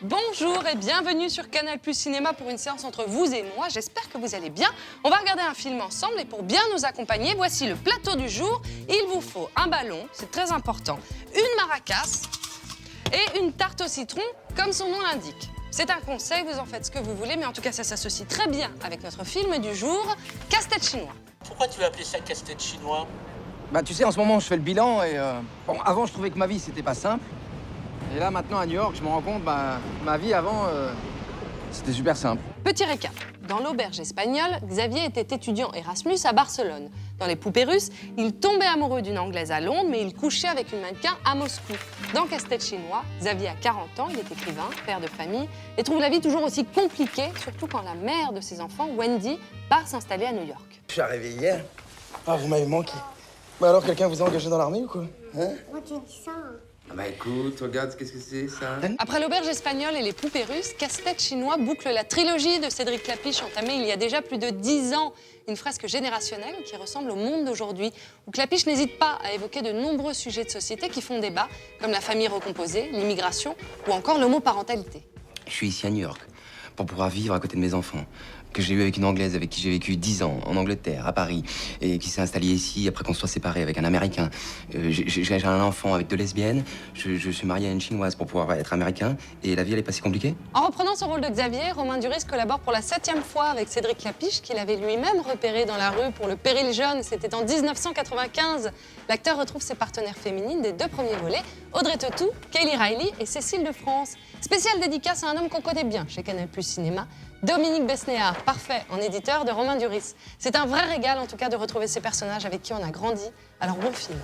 Bonjour et bienvenue sur Canal+ Cinéma pour une séance entre vous et moi. J'espère que vous allez bien. On va regarder un film ensemble et pour bien nous accompagner, voici le plateau du jour. Il vous faut un ballon, c'est très important, une maracas et une tarte au citron, comme son nom l'indique. C'est un conseil, vous en faites ce que vous voulez, mais en tout cas ça s'associe très bien avec notre film du jour, Casse-tête chinois. Pourquoi tu veux appeler ça casse-tête chinois? Bah tu sais, en ce moment, je fais le bilan et... Bon, avant, je trouvais que ma vie, c'était pas simple. Et là, maintenant, à New York, je me rends compte, bah, ma vie, avant, c'était super simple. Petit récap. Dans l'auberge espagnole, Xavier était étudiant Erasmus à Barcelone. Dans Les Poupées Russes, il tombait amoureux d'une Anglaise à Londres, mais il couchait avec une mannequin à Moscou. Dans Casse-tête chinois, Xavier a 40 ans, il est écrivain, père de famille, et trouve la vie toujours aussi compliquée, surtout quand la mère de ses enfants, Wendy, part s'installer à New York. Je suis arrivé hier. Ah, vous m'avez manqué. Bah alors, quelqu'un vous a engagé dans l'armée ou quoi? Hein? Moi, tu dis ça. Ah bah écoute, regarde, qu'est-ce que c'est ça? Après l'auberge espagnole et les poupées russes, Casse-tête chinois boucle la trilogie de Cédric Klapisch entamée il y a déjà plus de 10 ans. Une fresque générationnelle qui ressemble au monde d'aujourd'hui, où Klapisch n'hésite pas à évoquer de nombreux sujets de société qui font débat, comme la famille recomposée, l'immigration ou encore l'homoparentalité. Je suis ici à New York pour pouvoir vivre à côté de mes enfants, que j'ai eu avec une Anglaise avec qui j'ai vécu 10 ans en Angleterre, à Paris, et qui s'est installée ici après qu'on soit séparés avec un Américain. J'ai un enfant avec 2 lesbiennes, je suis marié à une Chinoise pour pouvoir être américain, et la vie, elle est pas si compliquée. En reprenant son rôle de Xavier, Romain Duris collabore pour la 7e fois avec Cédric Klapisch, qu'il avait lui-même repéré dans la rue pour Le Péril jeune. C'était en 1995. L'acteur retrouve ses partenaires féminines des 2 premiers volets, Audrey Tautou, Kaylee Riley et Cécile de France. Spéciale dédicace à un homme qu'on connaît bien chez Canal+ Cinéma, Dominique Besnéard, parfait en éditeur de Romain Duris. C'est un vrai régal en tout cas de retrouver ces personnages avec qui on a grandi. Alors bon film.